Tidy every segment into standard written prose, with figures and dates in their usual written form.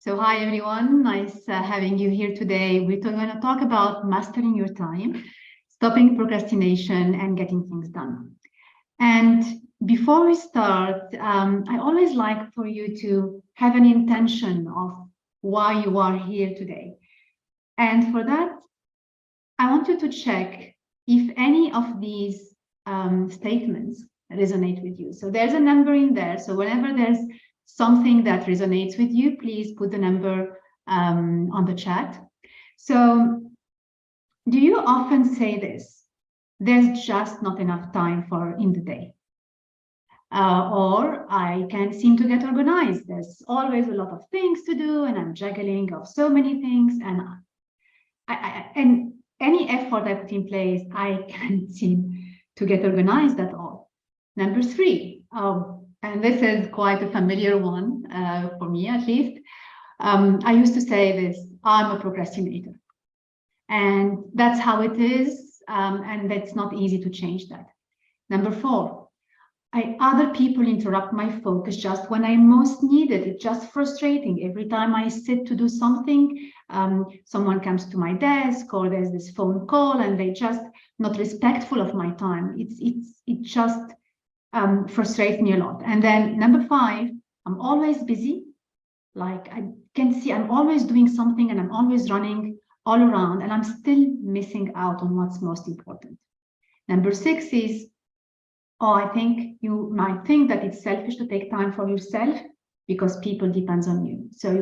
So hi everyone, nice having you here today. We're going to talk about mastering your time, stopping procrastination and getting things done. And before we start, I always like for you to have an intention of why you are here today. And for that, I want you to check if any of these statements resonate with you. So there's a number in there. So whenever there's something that resonates with you, please put the number on the chat. So do you often say this? There's just not enough time for in the day. Or I can't seem to get organized. There's always a lot of things to do and I'm juggling of so many things. And any effort I put in place, I can't seem to get organized at all. Number three, and this is quite a familiar one for me at least. I used to say this, I'm a procrastinator. And that's how it is. And that's not easy to change that. Number four, other people interrupt my focus just when I most need it. It's just frustrating. Every time I sit to do something, someone comes to my desk or there's this phone call and they just not respectful of my time. It just frustrates me a lot. And then number five, I'm always busy. Like I can see I'm always doing something and I'm always running all around and I'm still missing out on what's most important. Number six is, I think you might think that it's selfish to take time for yourself because people depend on you. So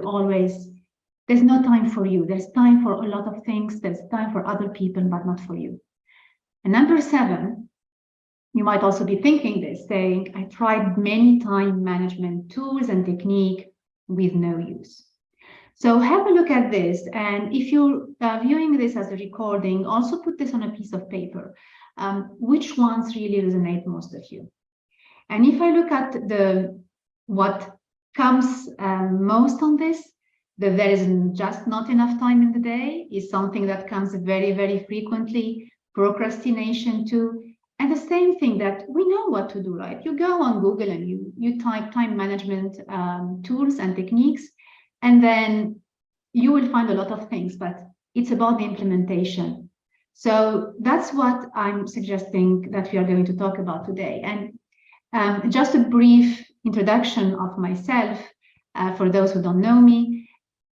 there's no time for you. There's time for a lot of things. There's time for other people, but not for you. And number seven, you might also be thinking this, saying, I tried many time management tools and technique with no use. So have a look at this. And if you're viewing this as a recording, also put this on a piece of paper. Which ones really resonate most of you? And if I look at what comes most on this, that there is just not enough time in the day is something that comes very, very frequently, procrastination too. And the same thing that we know what to do, right? You go on Google and you type time management tools and techniques, and then you will find a lot of things, but it's about the implementation. So that's what I'm suggesting that we are going to talk about today. And just a brief introduction of myself for those who don't know me,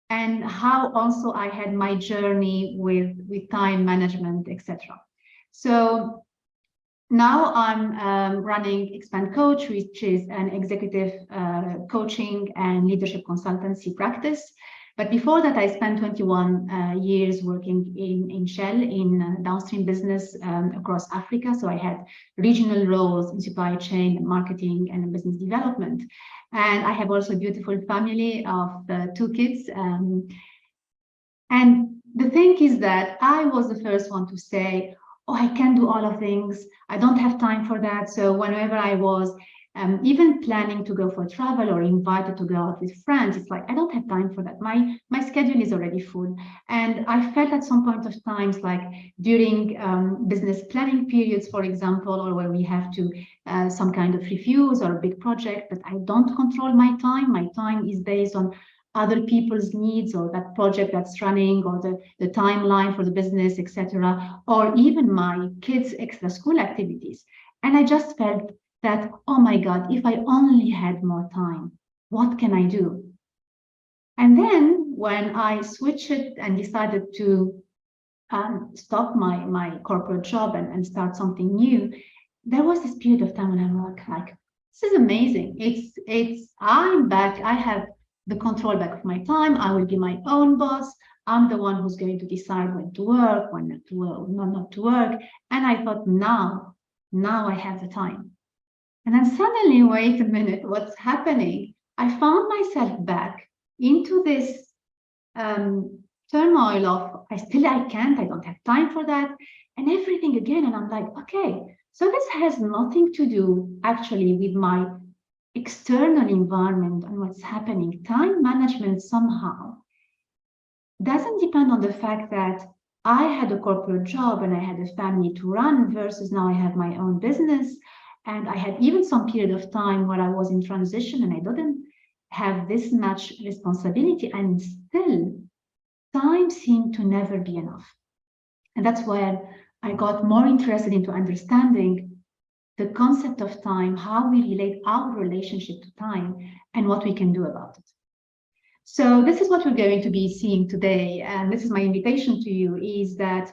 and how also I had my journey with time management, etc. So now I'm running Expand Coach, which is an executive coaching and leadership consultancy practice. But before that, I spent 21 years working in Shell in downstream business across Africa. So I had regional roles in supply chain, marketing, and business development. And I have also a beautiful family of 2 kids. And the thing is that I was the first one to say, I can't do all of things. I don't have time for that. So whenever I was even planning to go for travel or invited to go out with friends, it's like, I don't have time for that. My schedule is already full. And I felt at some point of times, like during business planning periods, for example, or where we have to some kind of reviews or a big project, that I don't control my time. My time is based on other people's needs or that project that's running or the timeline for the business, etc., or even my kids' extra school activities. And I just felt that, oh my God, if I only had more time, what can I do? And then when I switched it and decided to stop my corporate job and start something new, there was this period of time when I was like, this is amazing. I'm back. I have the control back of my time. I will be my own boss. I'm the one who's going to decide when to work, when not to work, not to work. And I thought, now I have the time. And then suddenly, wait a minute, what's happening? I found myself back into this turmoil of, I can't, I don't have time for that, and everything again. And I'm like, okay, so this has nothing to do actually with my external environment and what's happening. Time management somehow doesn't depend on the fact that I had a corporate job and I had a family to run versus now I have my own business. And I had even some period of time where I was in transition and I didn't have this much responsibility, and still time seemed to never be enough. And that's where I got more interested into understanding the concept of time, how we relate our relationship to time, and what we can do about it. So this is what we're going to be seeing today. And this is my invitation to you, is that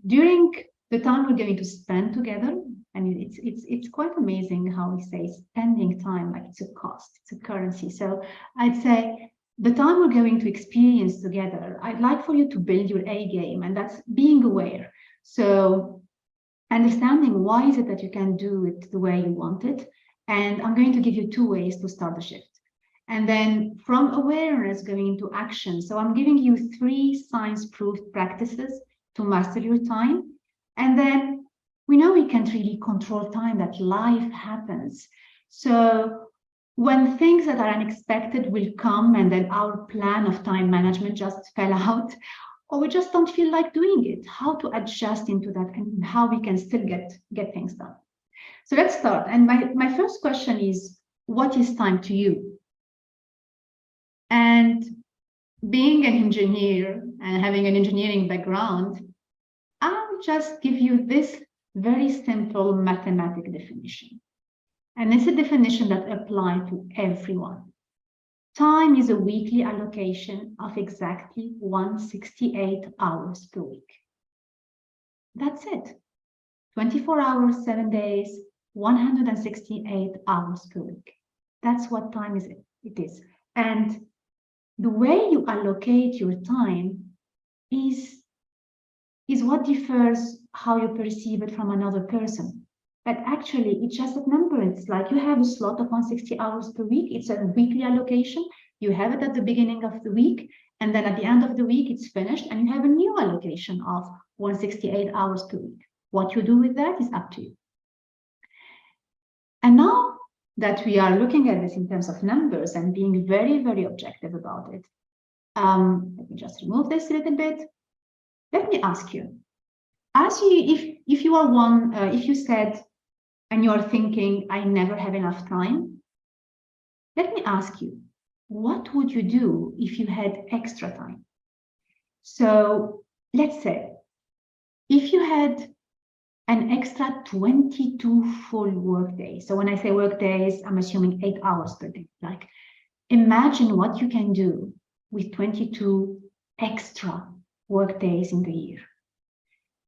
during the time we're going to spend together, and it's quite amazing how we say spending time, like it's a cost, it's a currency. So I'd say the time we're going to experience together, I'd like for you to build your A game, and that's being aware. So understanding why is it that you can do it the way you want it. And I'm going to give you 2 ways to start the shift. And then from awareness going into action. So I'm giving you 3 science-proved practices to master your time. And then we know we can't really control time, that life happens. So when things that are unexpected will come, and then our plan of time management just fell out, or we just don't feel like doing it, how to adjust into that and how we can still get things done. So let's start. And my first question is, what is time to you? And being an engineer and having an engineering background, I'll just give you this very simple mathematical definition. And it's a definition that applies to everyone. Time is a weekly allocation of exactly 168 hours per week. That's it. 24 hours, 7 days, 168 hours per week. That's what time is. It is. And the way you allocate your time is what differs how you perceive it from another person. But actually, it's just a number. It's like you have a slot of 160 hours per week. It's a weekly allocation. You have it at the beginning of the week, and then at the end of the week, it's finished, and you have a new allocation of 168 hours per week. What you do with that is up to you. And now that we are looking at this in terms of numbers and being very, very objective about it, let me just remove this a little bit. Let me ask you, if you are one, if you said, and you're thinking, I never have enough time, let me ask you, what would you do if you had extra time? So let's say, if you had an extra 22 full work days. So when I say work days, I'm assuming 8 hours per day. Like, imagine what you can do with 22 extra work days in the year.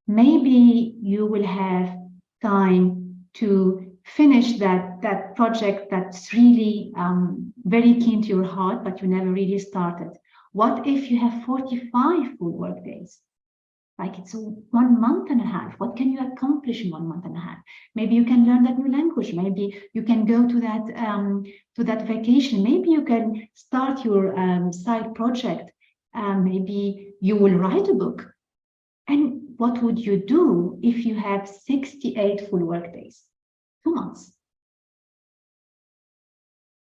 Maybe you will have time to finish that project that's really very keen to your heart, but you never really started. What if you have 45 full work days? Like, it's 1 month and a half. What can you accomplish in 1 month and a half? Maybe you can learn that new language. Maybe you can go to that vacation. Maybe you can start your side project. Maybe you will write a book. And what would you do if you have 68 full work days? 2 months.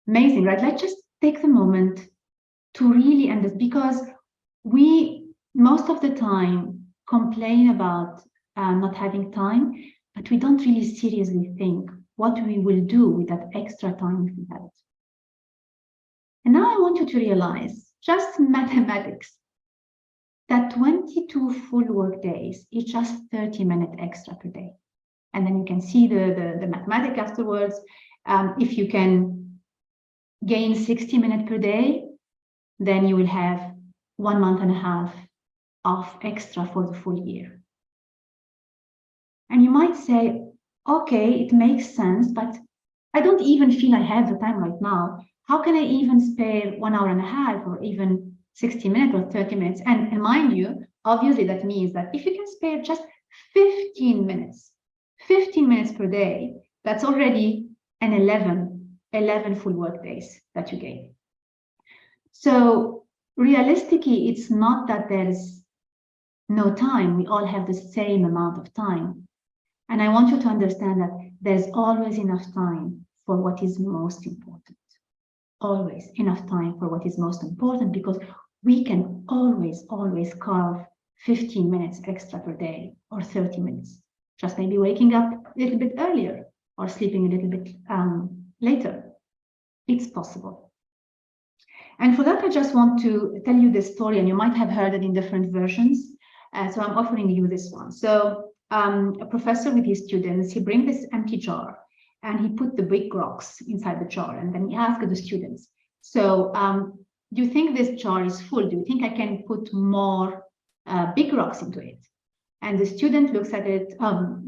Amazing, right? Let's just take the moment to really understand, because we most of the time complain about not having time, but we don't really seriously think what we will do with that extra time if we have it. And now I want you to realize, just mathematics, that 22 full work days is just 30 minutes extra per day. And then you can see the mathematics afterwards. If you can gain 60 minutes per day, then you will have 1 month and a half of extra for the full year. And you might say, okay, it makes sense, but I don't even feel I have the time right now. How can I even spare 1 hour and a half, or even 60 minutes or 30 minutes? And mind you, obviously that means that if you can spare just 15 minutes per day, that's already an 11 full work days that you gain. So realistically, it's not that there's no time. We all have the same amount of time. And I want you to understand that there's always enough time for what is most important. Always enough time for what is most important, because we can always carve 15 minutes extra per day, or 30 minutes. Just maybe waking up a little bit earlier or sleeping a little bit later. It's possible. And for that, I just want to tell you this story, and you might have heard it in different versions. So I'm offering you this one. So a professor with his students, he brings this empty jar and he put the big rocks inside the jar. And then he asked the students, so do you think this jar is full? Do you think I can put more big rocks into it? And the student looks at it, I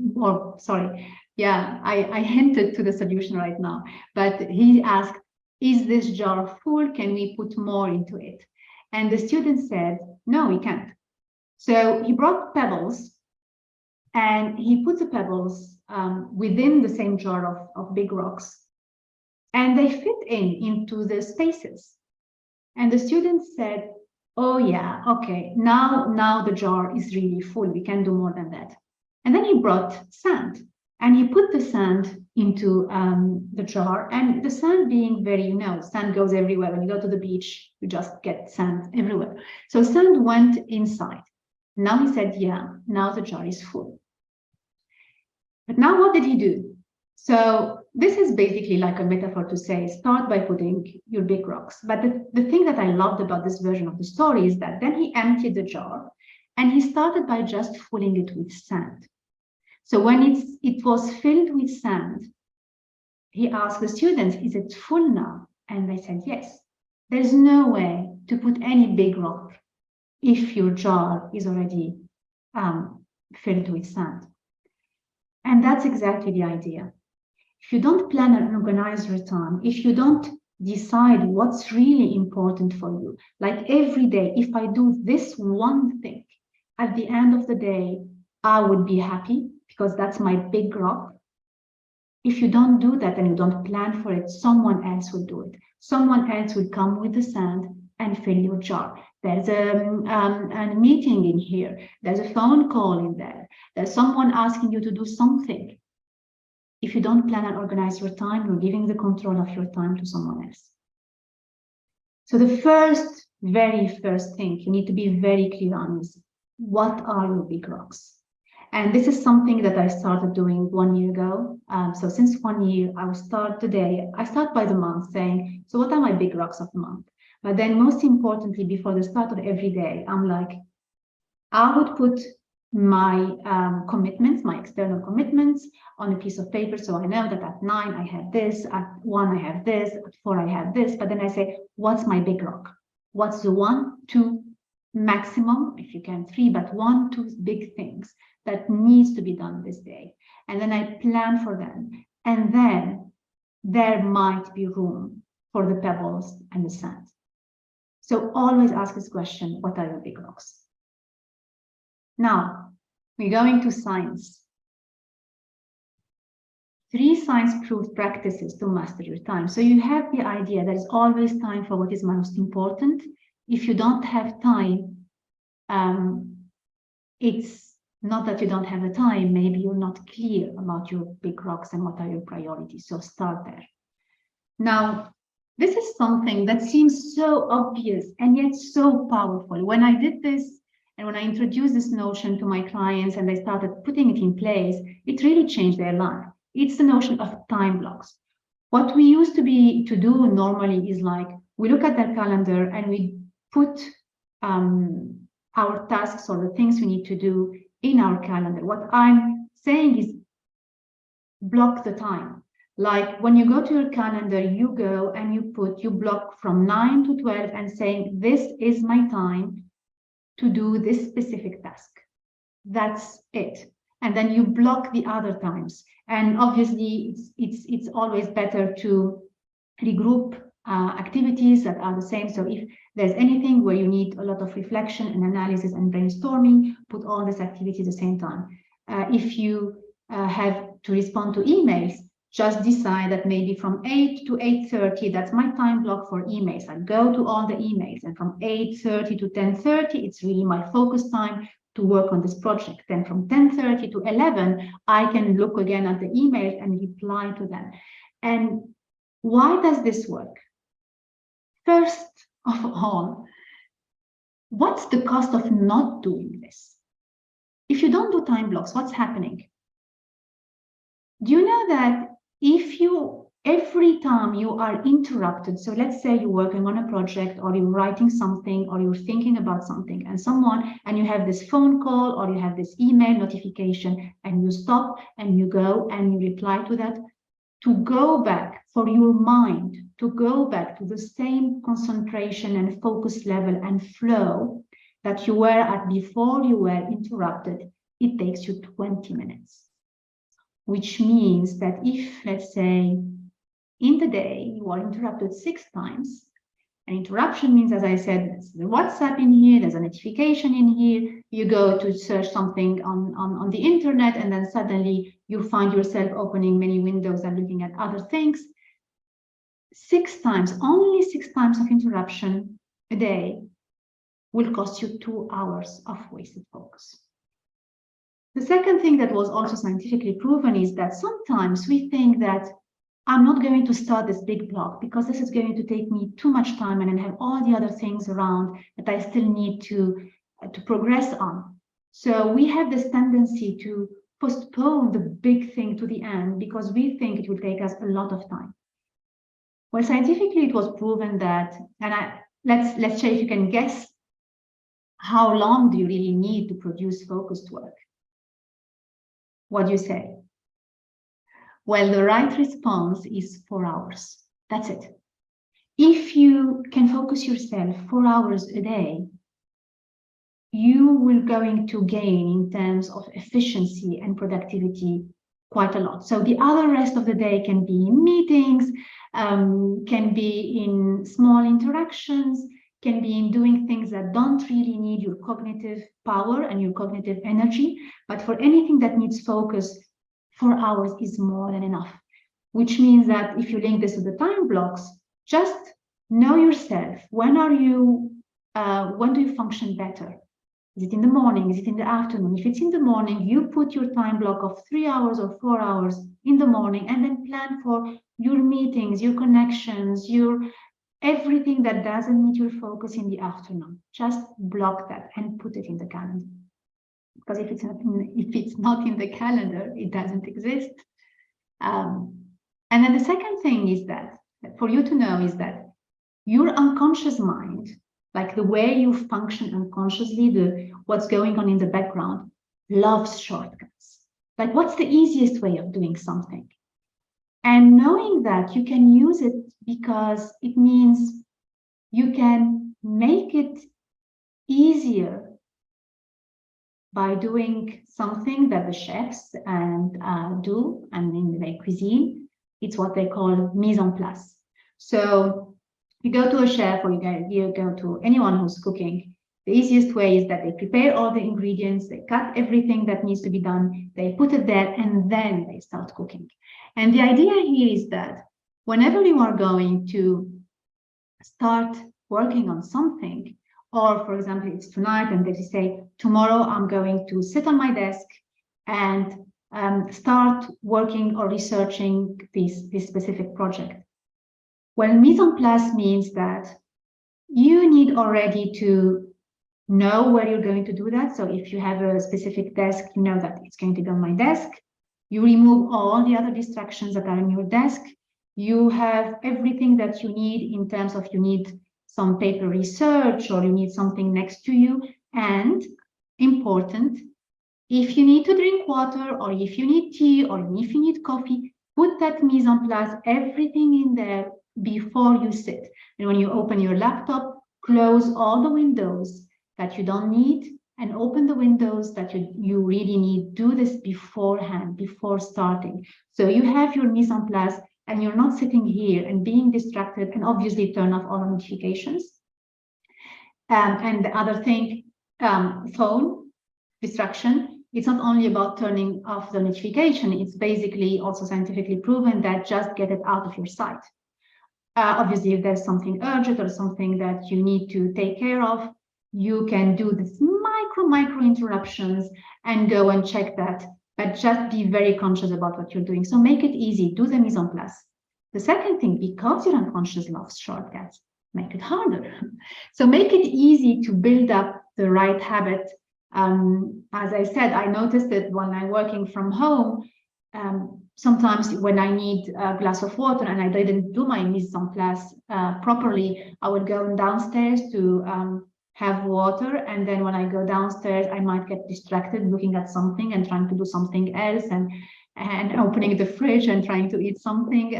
hinted to the solution right now, but he asked, is this jar full? Can we put more into it? And the student said, no, we can't. So he brought pebbles and he put the pebbles within the same jar of big rocks, and they fit into the spaces. And the student said, oh yeah, okay, now the jar is really full. We can do more than that. And then he brought sand and he put the sand into the jar, and the sand being very, sand goes everywhere. When you go to the beach, you just get sand everywhere. So sand went inside. Now he said, yeah, now the jar is full. But now what did he do? So this is basically like a metaphor to say, start by putting your big rocks. But the thing that I loved about this version of the story is that then he emptied the jar and he started by just filling it with sand. So when it was filled with sand, he asked the students, is it full now? And they said, yes. There's no way to put any big rock if your jar is already filled with sand. And that's exactly the idea. If you don't plan and organize your time, if you don't decide what's really important for you, like every day, if I do this one thing, at the end of the day, I would be happy because that's my big rock. If you don't do that and you don't plan for it, someone else will do it. Someone else will come with the sand and fill your jar. There's a meeting in here. There's a phone call in there. There's someone asking you to do something. If you don't plan and organize your time, you're giving the control of your time to someone else. So the very first thing you need to be very clear on is, what are your big rocks? And this is something that I started doing 1 year ago. So since 1 year, I start by the month saying, so what are my big rocks of the month? But then most importantly, before the start of every day, I'm like, I would put my commitments, my external commitments on a piece of paper. So I know that at 9 I have this, at 1 I have this, at 4 I have this. But then I say, what's my big rock? What's the 1, 2, maximum, if you can 3, but 1, 2 big things that needs to be done this day. And then I plan for them. And then there might be room for the pebbles and the sand. So always ask this question, what are your big rocks? Now, we're going to science. 3 science-proved practices to master your time. So you have the idea there is always time for what is most important. If you don't have time, it's not that you don't have the time, maybe you're not clear about your big rocks and what are your priorities. So start there. Now, this is something that seems so obvious and yet so powerful. When I did this and when I introduced this notion to my clients and they started putting it in place, it really changed their life. It's the notion of time blocks. What we used to do normally is like, we look at their calendar and we put our tasks or the things we need to do in our calendar. What I'm saying is block the time. Like when you go to your calendar, you go and you block from 9 to 12 and saying, this is my time to do this specific task. That's it. And then you block the other times. And obviously it's always better to regroup activities that are the same. So if there's anything where you need a lot of reflection and analysis and brainstorming, put all these activities at the same time. If you have to respond to emails, just decide that maybe from 8 to 8:30, that's my time block for emails. I go to all the emails, and from 8:30 to 10:30, it's really my focus time to work on this project. Then from 10:30 to 11, I can look again at the emails and reply to them. And why does this work? First of all, what's the cost of not doing this? If you don't do time blocks, what's happening? Do you know that if you every time you are interrupted, so let's say you're working on a project or you're writing something or you're thinking about something and you have this phone call or you have this email notification and you stop and you go and you reply to that, to go back for your mind, to go back to the same concentration and focus level and flow that you were at before you were interrupted, it takes you 20 minutes. Which means that if, let's say, in the day, you are interrupted 6 times. An interruption means, as I said, there's the WhatsApp in here, there's a notification in here, you go to search something on the internet, and then suddenly you find yourself opening many windows and looking at other things. 6 times, only 6 times of interruption a day will cost you 2 hours of wasted focus. The second thing that was also scientifically proven is that sometimes we think that I'm not going to start this big block because this is going to take me too much time and I have all the other things around that I still need to progress on. So we have this tendency to postpone the big thing to the end because we think it will take us a lot of time. Well, scientifically, it was proven that, and let's say if you can guess how long do you really need to produce focused work? What do you say? Well, the right response is 4 hours. That's it. If you can focus yourself 4 hours a day, you will going to gain in terms of efficiency and productivity quite a lot. So the other rest of the day can be in meetings, can be in small interactions, can be in doing things that don't really need your cognitive power and your cognitive energy. But for anything that needs focus, 4 hours is more than enough, which means that if you link this to the time blocks, just know yourself. When do you function better? Is it in the morning? Is it in the afternoon? If it's in the morning, you put your time block of 3 hours or 4 hours in the morning and then plan for your meetings, your connections, everything that doesn't need your focus in the afternoon. Just block that and put it in the calendar. Because if it's not in the calendar, it doesn't exist. And then the second thing is that, for you to know, is that your unconscious mind, like the way you function unconsciously, what's going on in the background, loves shortcuts. Like, what's the easiest way of doing something? And knowing that you can use it because it means you can make it easier by doing something that the chefs do, and in their cuisine, it's what they call mise en place. So you go to a chef or you go to anyone who's cooking, the easiest way is that they prepare all the ingredients, they cut everything that needs to be done, they put it there, and then they start cooking. And the idea here is that whenever you are going to start working on something, or for example, it's tonight and they say, tomorrow I'm going to sit on my desk and start working or researching this specific project. Well, mise en place means that you need already to know where you're going to do that. So if you have a specific desk, you know that it's going to be on my desk. You remove all the other distractions that are on your desk. You have everything that you need in terms of you need some paper research or you need something next to you. And important, if you need to drink water or if you need tea or if you need coffee, put that mise en place, everything in there before you sit. And when you open your laptop, close all the windows that you don't need and open the windows that you really need. Do this beforehand, before starting. So you have your mise en place and you're not sitting here and being distracted, and obviously turn off all notifications. And the other thing, phone distraction. It's not only about turning off the notification, it's basically also scientifically proven that just get it out of your sight. Obviously, if there's something urgent or something that you need to take care of, you can do this micro interruptions and go and check that, but just be very conscious about what you're doing. So make it easy, do the mise en place. The second thing, because your unconscious loves shortcuts, make it harder. So make it easy to build up the right habit. As I said, I noticed that when I'm working from home, sometimes when I need a glass of water and I didn't do my mise en place properly, I would go downstairs to have water, and then when I go downstairs, I might get distracted looking at something and trying to do something else, and opening the fridge and trying to eat something.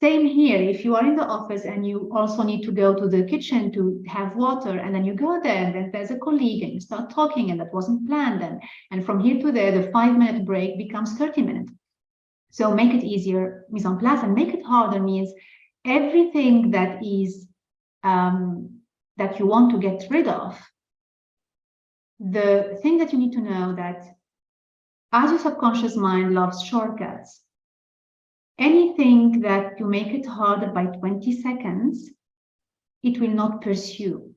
Same here, if you are in the office and you also need to go to the kitchen to have water, and then you go there, and then there's a colleague and you start talking, and that wasn't planned, and from here to there, the 5-minute break becomes 30 minutes. So make it easier, mise en place, and make it harder means everything that is that you want to get rid of. The thing that you need to know that as your subconscious mind loves shortcuts, anything that you make it harder by 20 seconds, it will not pursue.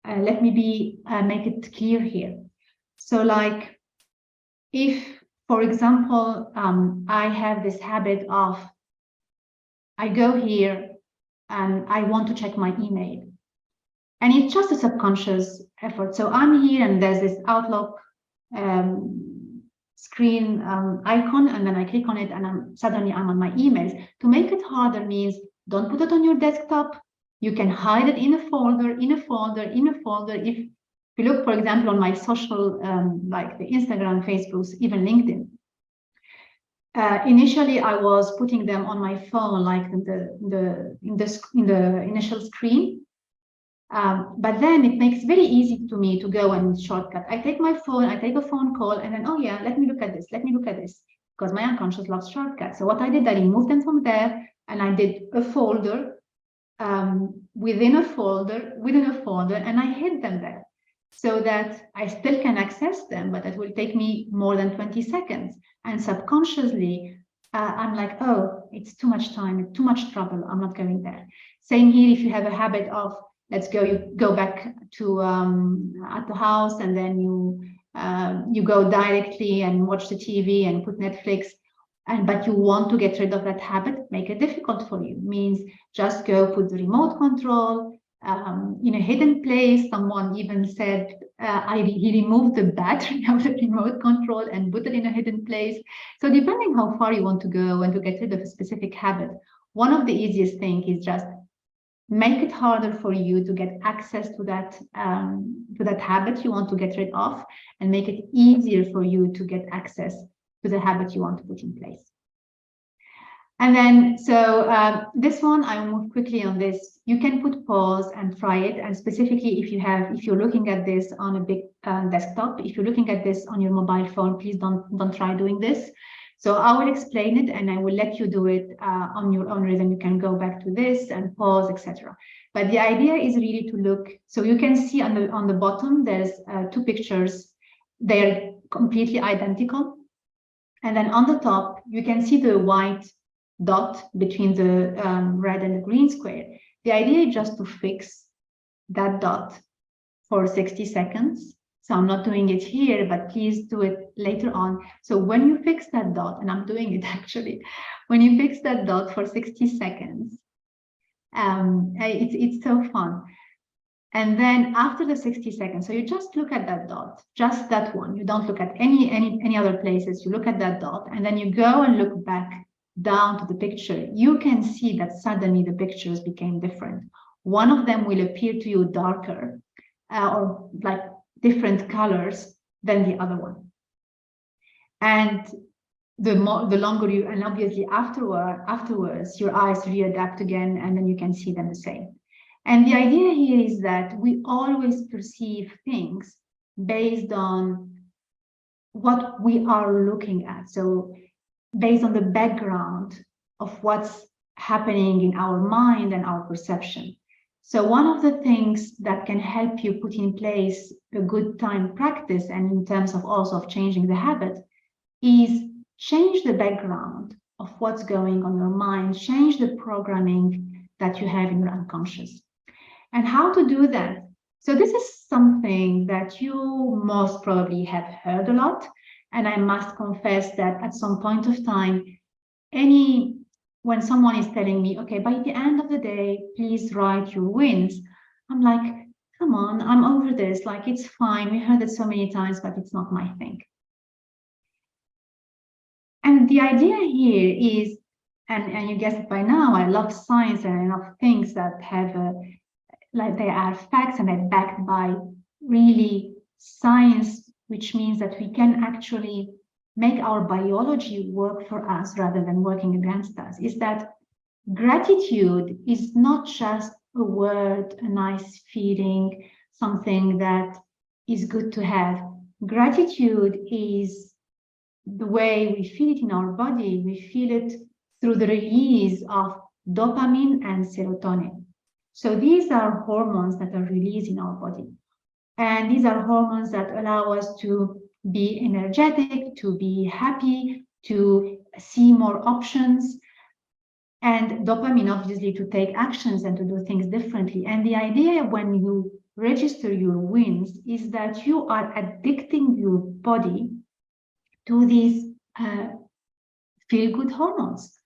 Let me make it clear here. So like if, for example, I have this habit of, I go here and I want to check my email. And it's just a subconscious effort. So I'm here and there's this Outlook screen icon, and then I click on it and suddenly I'm on my emails. To make it harder means don't put it on your desktop. You can hide it in a folder, in a folder, in a folder. If you look, for example, on my social, like the Instagram, Facebook, even LinkedIn, initially I was putting them on my phone, like in the initial screen. But then it makes very easy to me to go and shortcut. I take my phone, I take a phone call, and then, oh yeah, let me look at this, because my unconscious loves shortcuts. So what I did, I removed them from there, and I did a folder within a folder, and I hid them there so that I still can access them, but it will take me more than 20 seconds. And subconsciously, I'm like, oh, it's too much time, it's too much trouble, I'm not going there. Same here, if you have a habit of, let's go, you go back to at the house, and then you go directly and watch the TV and put Netflix, but you want to get rid of that habit, make it difficult for you. Means just go put the remote control in a hidden place. Someone even said he removed the battery of the remote control and put it in a hidden place. So depending how far you want to go and to get rid of a specific habit, one of the easiest things is just make it harder for you to get access to that habit you want to get rid of, and make it easier for you to get access to the habit you want to put in place. And then, so this one, I will move quickly on this. You can put pause and try it. And specifically, if you're looking at this on a big desktop, if you're looking at this on your mobile phone, please don't try doing this. So I will explain it, and I will let you do it on your own rhythm. You can go back to this and pause, etc. But the idea is really to look. So you can see on the bottom, there's 2 pictures. They're completely identical. And then on the top, you can see the white dot between the red and the green square. The idea is just to fix that dot for 60 seconds. So I'm not doing it here, but please do it later on. So when you fix that dot, and I'm doing it actually, when you fix that dot for 60 seconds, it's so fun. And then after the 60 seconds, so you just look at that dot, just that one. You don't look at any other places. You look at that dot, and then you go and look back down to the picture. You can see that suddenly the pictures became different. One of them will appear to you darker or like different colors than the other one. And the longer you, and obviously afterwards, your eyes readapt again, and then you can see them the same. And the idea here is that we always perceive things based on what we are looking at. So based on the background of what's happening in our mind and our perception. So one of the things that can help you put in place a good time practice, and in terms of also of changing the habit, is change the background of what's going on in your mind, change the programming that you have in your unconscious. And how to do that? So this is something that you most probably have heard a lot. And I must confess that at some point of time, when someone is telling me, okay, by the end of the day, please write your wins, I'm like, come on, I'm over this. Like, it's fine. We heard it so many times, but it's not my thing. And the idea here is, and you guessed it by now, I love science and I love things that have like they are facts and they're backed by really science, which means that we can actually make our biology work for us rather than working against us, is that gratitude is not just a word, a nice feeling, something that is good to have. Gratitude is the way we feel it in our body. We feel it through the release of dopamine and serotonin. So these are hormones that are released in our body. And these are hormones that allow us to be energetic, to be happy, to see more options, and dopamine, obviously, to take actions and to do things differently. And the idea when you register your wins is that you are addicting your body to these feel-good hormones.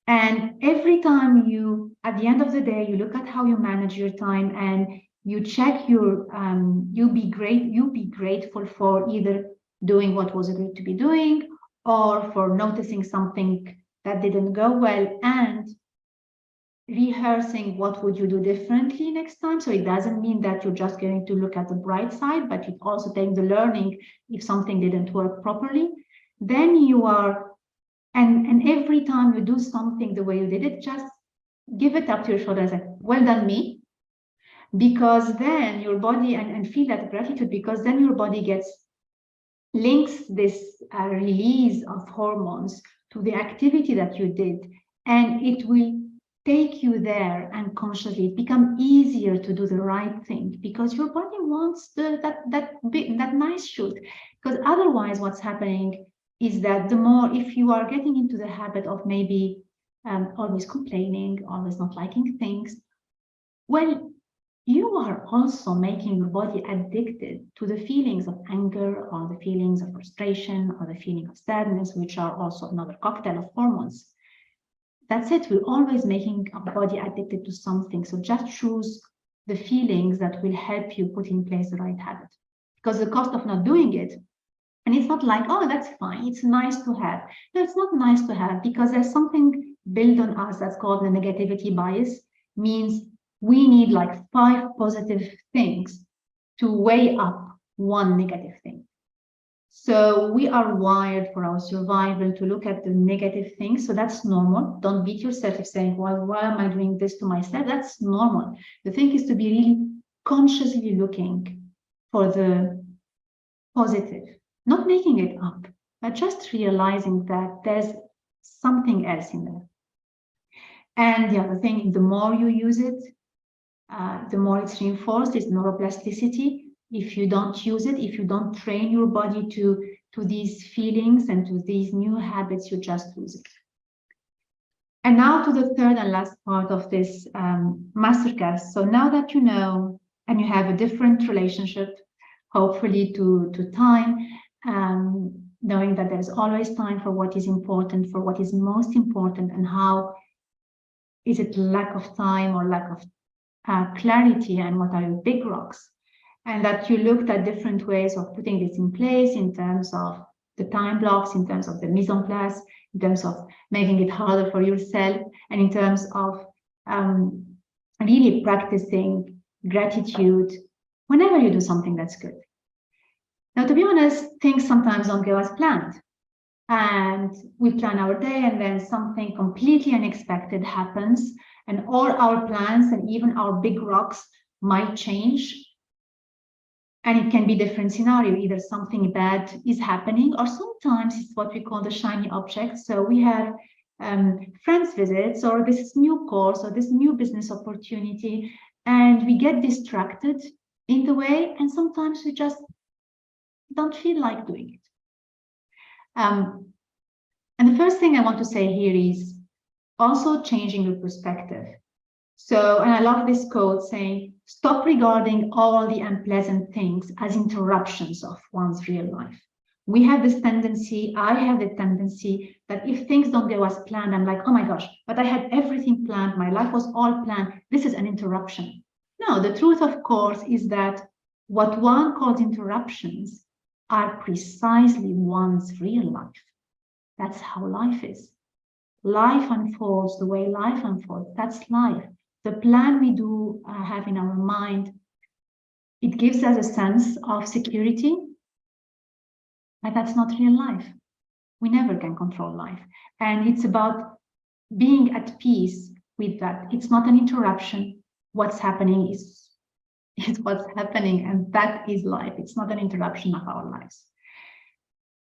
And every time you, at the end of the day, you look at how you manage your time and you check your, you be grateful for either doing what was agreed to be doing or for noticing something that didn't go well and rehearsing what would you do differently next time. So it doesn't mean that you're just going to look at the bright side, but you also take the learning if something didn't work properly. Then you are, and every time you do something the way you did it, just give it up to your shoulders like, well done me, because then your body, and feel that gratitude, because then your body links this release of hormones to the activity that you did, and it will take you there, and consciously it becomes easier to do the right thing because your body wants that nice shoot. Because otherwise what's happening is that the more, if you are getting into the habit of maybe always complaining, always not liking things, well, you are also making your body addicted to the feelings of anger or the feelings of frustration or the feeling of sadness, which are also another cocktail of hormones. That's it. We're always making our body addicted to something. So just choose the feelings that will help you put in place the right habit. Because the cost of not doing it, and it's not like, oh, that's fine, it's nice to have. No, it's not nice to have, because there's something built on us that's called the negativity bias, means we need like 5 positive things to weigh up one negative thing. So we are wired for our survival to look at the negative things. So that's normal. Don't beat yourself if saying, well, why am I doing this to myself? That's normal. The thing is to be really consciously looking for the positive, not making it up, but just realizing that there's something else in there. And the other thing, the more you use it, the more it's reinforced. It's neuroplasticity. If you don't use it, if you don't train your body to these feelings and to these new habits, you just lose it. And now to the third and last part of this masterclass. So now that you know, and you have a different relationship, hopefully to time, knowing that there's always time for what is important, for what is most important, and how is it lack of time or lack of clarity, and what are your big rocks. And that you looked at different ways of putting this in place in terms of the time blocks, in terms of the mise en place, in terms of making it harder for yourself, and in terms of really practicing gratitude whenever you do something that's good. Now, to be honest, things sometimes don't go as planned. And we plan our day, and then something completely unexpected happens, and all our plans and even our big rocks might change. And it can be different scenario. Either something bad is happening, or sometimes it's what we call the shiny object. So we have friends visits, or this new course, or this new business opportunity, and we get distracted in the way, and sometimes we just don't feel like doing it. And the first thing I want to say here is also changing your perspective. So, and I love this quote saying, stop regarding all the unpleasant things as interruptions of one's real life. We have this tendency, I have the tendency that if things don't go as planned, I'm like, oh my gosh, but I had everything planned. My life was all planned. This is an interruption. No, the truth, of course, is that what one calls interruptions are precisely one's real life. That's how life is. Life unfolds the way life unfolds. That's life. The plan we do have in our mind, it gives us a sense of security, but that's not real life. We never can control life. And it's about being at peace with that. It's not an interruption. What's happening is what's happening, and that is life. It's not an interruption of our lives.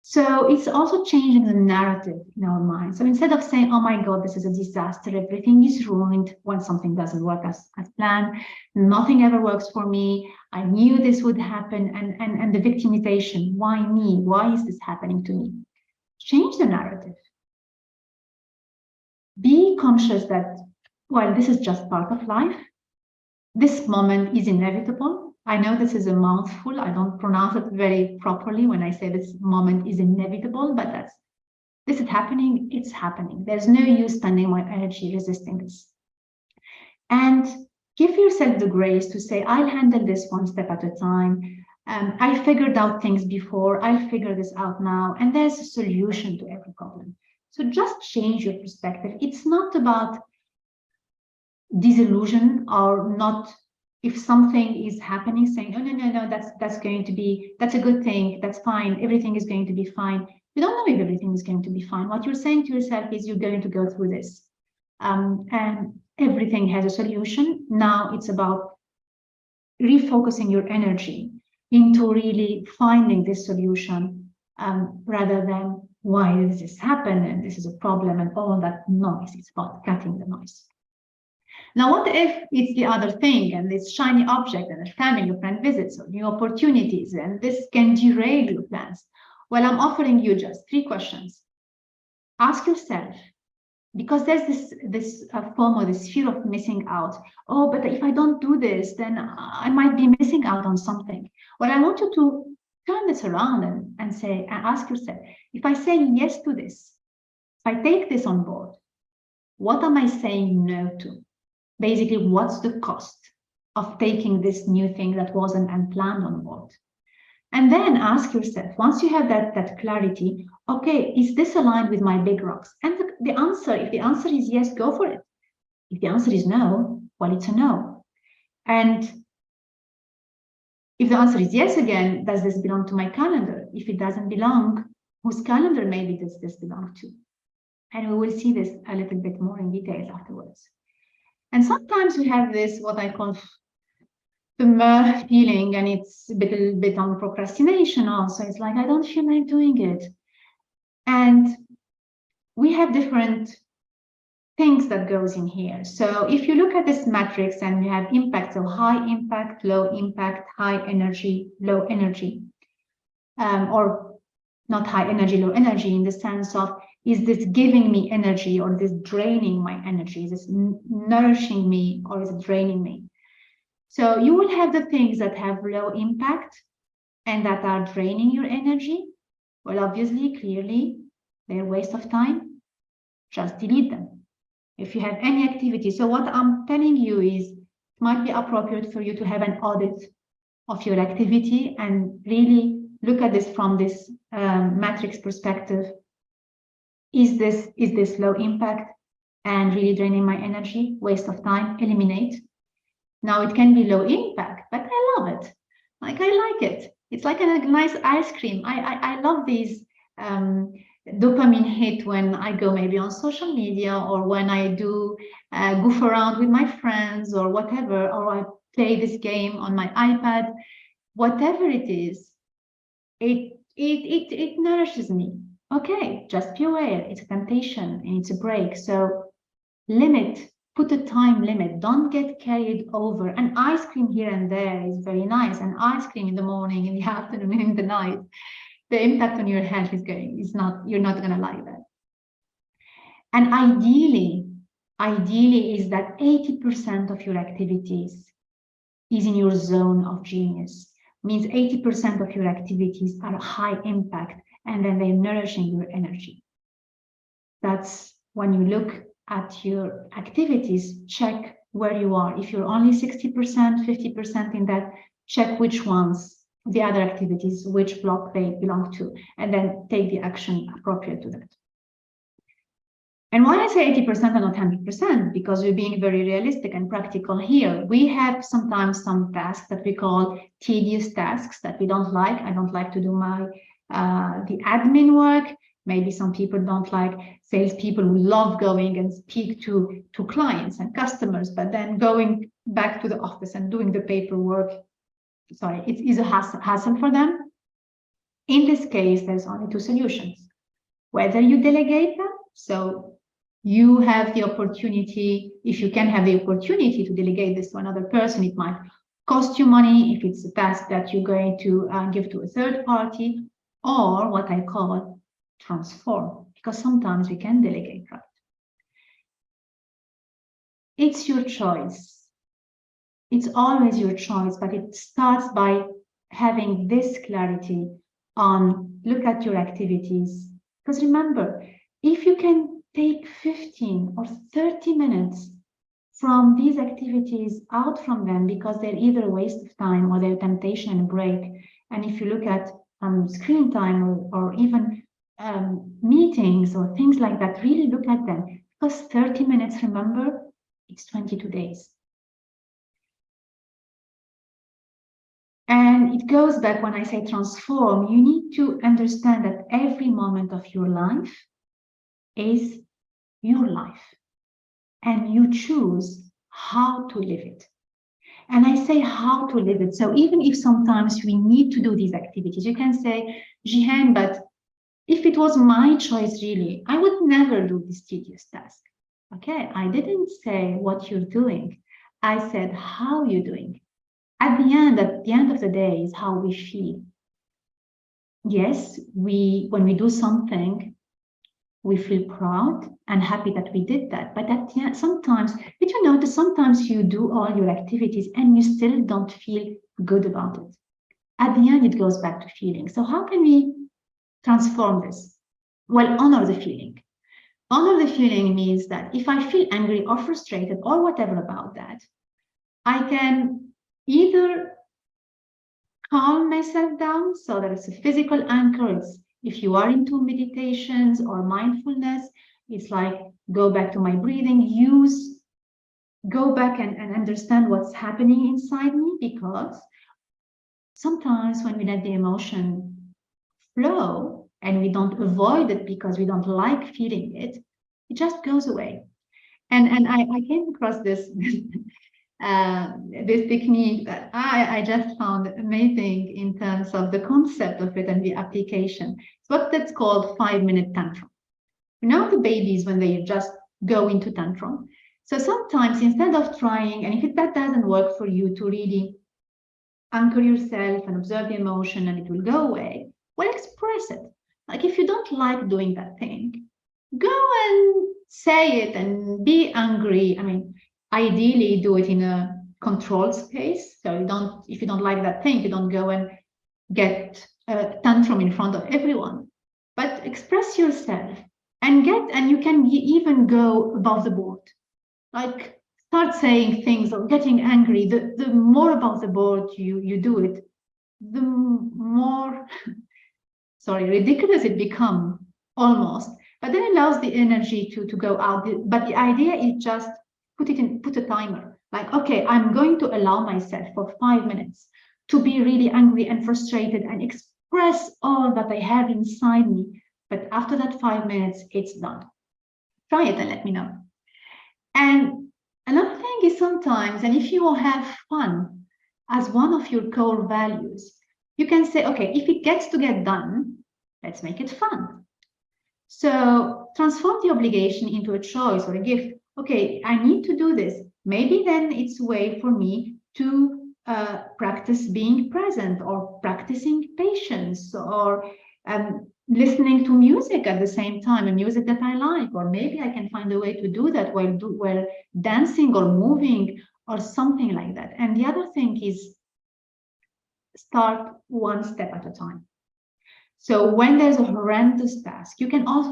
So it's also changing the narrative in our mind. So instead of saying, oh my God, this is a disaster, everything is ruined when something doesn't work as planned, nothing ever works for me, I knew this would happen, and the victimization, why me? Why is this happening to me? Change the narrative. Be conscious that, well, this is just part of life. This moment is inevitable. I know this is a mouthful. I don't pronounce it very properly when I say this moment is inevitable, but this is happening. It's happening. There's no use spending my energy resisting this. And give yourself the grace to say, I'll handle this one step at a time. I figured out things before. I'll figure this out now. And there's a solution to every problem. So just change your perspective. It's not about disillusion or not. If something is happening, saying, oh, no, that's going to be, that's a good thing, that's fine, everything is going to be fine. You don't know if everything is going to be fine. What you're saying to yourself is you're going to go through this. And everything has a solution. Now it's about refocusing your energy into really finding this solution rather than why does this happen and this is a problem and all that noise. It's about cutting the noise. Now, what if it's the other thing and this shiny object and a family or friend visits or new opportunities, and this can derail your plans? Well, I'm offering you just 3 questions. Ask yourself, because there's this FOMO, this fear of missing out. Oh, but if I don't do this, then I might be missing out on something. Well, I want you to turn this around and say, and ask yourself, if I say yes to this, if I take this on board, what am I saying no to? Basically, what's the cost of taking this new thing that wasn't unplanned on board? And then ask yourself, once you have that clarity, okay, is this aligned with my big rocks? And the answer, if the answer is yes, go for it. If the answer is no, well, it's a no. And if the answer is yes again, does this belong to my calendar? If it doesn't belong, whose calendar maybe does this belong to? And we will see this a little bit more in detail afterwards. And sometimes we have this, what I call the feeling, and it's a bit on procrastination also. It's like, I don't feel like doing it. And we have different things that goes in here. So if you look at this matrix and you have impact, so high impact, low impact, high energy, low energy, or not high energy, low energy in the sense of, is this giving me energy or is this draining my energy? Is this nourishing me or is it draining me? So you will have the things that have low impact and that are draining your energy. Well, obviously, clearly, they're a waste of time. Just delete them. If you have any activity. So what I'm telling you is it might be appropriate for you to have an audit of your activity and really look at this from this matrix perspective. Is this low impact and really draining my energy? Waste of time, eliminate. Now it can be low impact, but I love it. Like I like it. It's like a nice ice cream. I love these dopamine hit when I go maybe on social media or when I do goof around with my friends or whatever, or I play this game on my iPad. Whatever it is, it nourishes me. Okay, just be aware, it's a temptation and it's a break. So limit, put a time limit. Don't get carried over. An ice cream here and there is very nice. An ice cream in the morning, in the afternoon, in the night, the impact on your health you're not gonna like that. And ideally is that 80% of your activities is in your zone of genius. Means 80% of your activities are high impact and then they're nourishing your energy. That's when you look at your activities, check where you are. If you're only 60%, 50% in that, check which ones, the other activities, which block they belong to, and then take the action appropriate to that. And why I say 80% and not 100%? Because we're being very realistic and practical here. We have sometimes some tasks that we call tedious tasks that we don't like. I don't like to do the admin work. Maybe some people don't like salespeople who love going and speak to clients and customers, but then going back to the office and doing the paperwork, it is a hassle for them. In this case, there's only two solutions. Whether you delegate them, so you have the opportunity, if you can have the opportunity to delegate this to another person, it might cost you money if it's a task that you're going to give to a third party, or what I call transform, because sometimes we can delegate, right? It's your choice. It's always your choice, but it starts by having this clarity on look at your activities. Because remember, if you can take 15 or 30 minutes from these activities out from them because they're either a waste of time or they're a temptation and a break, and if you look at screen time or even meetings or things like that, really look at them, because 30 minutes, remember, it's 22 days. And it goes back when I say transform, you need to understand that every moment of your life is your life, and you choose how to live it. And I say how to live it. So even if sometimes we need to do these activities, you can say, Jihen, but if it was my choice, really, I would never do this tedious task. Okay, I didn't say what you're doing. I said how you're doing. At the end of the day is how we feel. Yes, when we do something, we feel proud and happy that we did that. But at the end, sometimes, did you notice sometimes you do all your activities and you still don't feel good about it? At the end, it goes back to feeling. So how can we transform this? Well, honor the feeling. Honor the feeling means that if I feel angry or frustrated or whatever about that, I can either calm myself down so that it's a physical anchor. It's, if you are into meditations or mindfulness, it's like go back to my breathing, go back and understand what's happening inside me, because sometimes when we let the emotion flow and we don't avoid it because we don't like feeling it, it just goes away. And I came across this this technique that I just found amazing in terms of the concept of it and the application. It's what that's called 5-minute tantrum. You know, the babies when they just go into tantrum. So sometimes instead of trying, and if that doesn't work for you, to really anchor yourself and observe the emotion and it will go away, well, express it. Like if you don't like doing that thing, go and say it and be angry. I mean, ideally do it in a controlled space. So you don't, if you don't like that thing, you don't go and get a tantrum in front of everyone, but express yourself and you can even go above the board. Like start saying things or getting angry. The more above the board you do it, the more, ridiculous it becomes almost. But then it allows the energy to go out. But the idea is just put a timer. Like, okay, I'm going to allow myself for 5 minutes to be really angry and frustrated and express all that I have inside me. But after that 5 minutes, it's done. Try it and let me know. And another thing is sometimes, and if you will have fun as one of your core values, you can say, okay, if it gets to get done, let's make it fun. So transform the obligation into a choice or a gift. Okay, I need to do this. Maybe then it's a way for me to practice being present, or practicing patience, or listening to music at the same time, a music that I like, or maybe I can find a way to do that while dancing or moving or something like that. And the other thing is start one step at a time. So when there's a horrendous task, you can also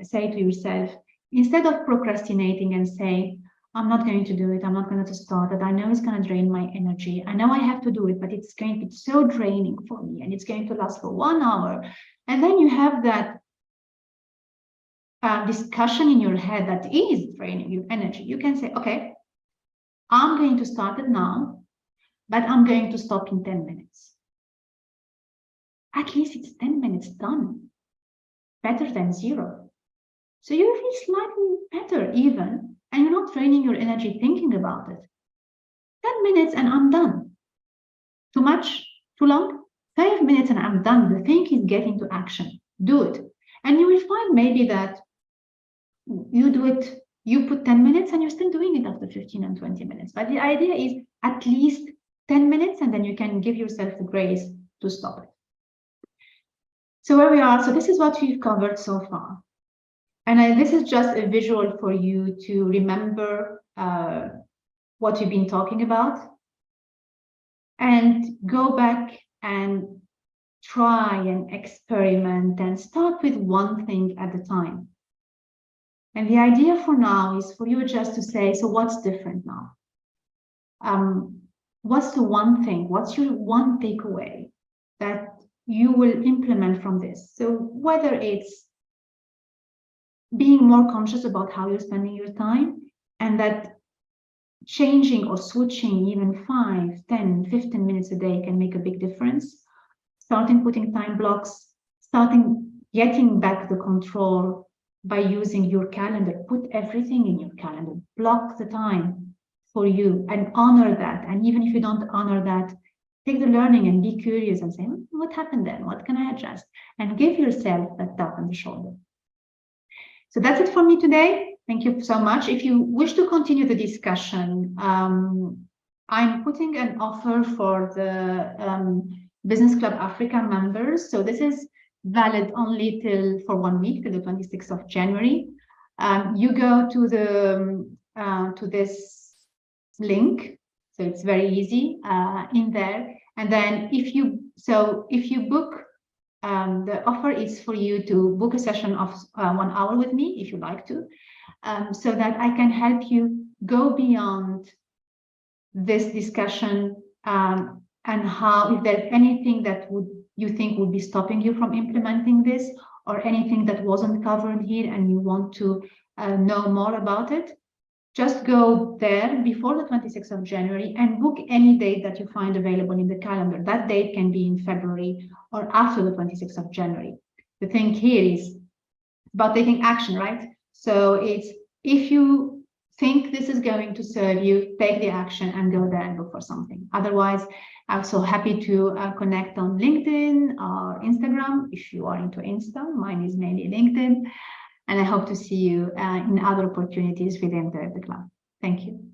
say to yourself, instead of procrastinating and saying, I'm not going to do it, I'm not going to start it, I know it's going to drain my energy, I know I have to do it, but it's going to be so draining for me and it's going to last for 1 hour. And then you have that discussion in your head that is draining your energy, you can say, okay, I'm going to start it now, but I'm going to stop in 10 minutes. At least it's 10 minutes done, better than 0. So you feel slightly better even, and you're not draining your energy thinking about it. 10 minutes and I'm done. Too much? Too long? 5 minutes and I'm done. The thing is get into action. Do it. And you will find maybe that you do it, you put 10 minutes and you're still doing it after 15 and 20 minutes. But the idea is at least 10 minutes, and then you can give yourself the grace to stop it. So where we are, so this is what we've covered so far. And this is just a visual for you to remember what we've been talking about, and go back and try and experiment and start with one thing at a time. And the idea for now is for you just to say, so what's different now? What's the one thing? What's your one takeaway that you will implement from this? So whether it's being more conscious about how you're spending your time, and that changing or switching even 5, 10, 15 minutes a day can make a big difference. Starting putting time blocks, starting getting back the control by using your calendar. Put everything in your calendar. Block the time for you and honor that. And even if you don't honor that, take the learning and be curious and say, what happened then? What can I adjust? And give yourself that tap on the shoulder. So that's it for me today. Thank you so much. If you wish to continue the discussion, I'm putting an offer for the Business Club Africa members. So this is valid only for 1 week, till the 26th of January. You go to the to this link, so it's very easy in there. And then if you book, the offer is for you to book a session of 1 hour with me, if you like to, so that I can help you go beyond this discussion, and how, if there's anything that you think would be stopping you from implementing this, or anything that wasn't covered here and you want to know more about it, just go there before the 26th of January and book any date that you find available in the calendar. That date can be in February or after the 26th of January. The thing here is about taking action, right? So it's, if you think this is going to serve you, take the action and go there and look for something. Otherwise, I'm so happy to connect on LinkedIn or Instagram. If you are into Insta, mine is mainly LinkedIn. And I hope to see you in other opportunities within the club. Thank you.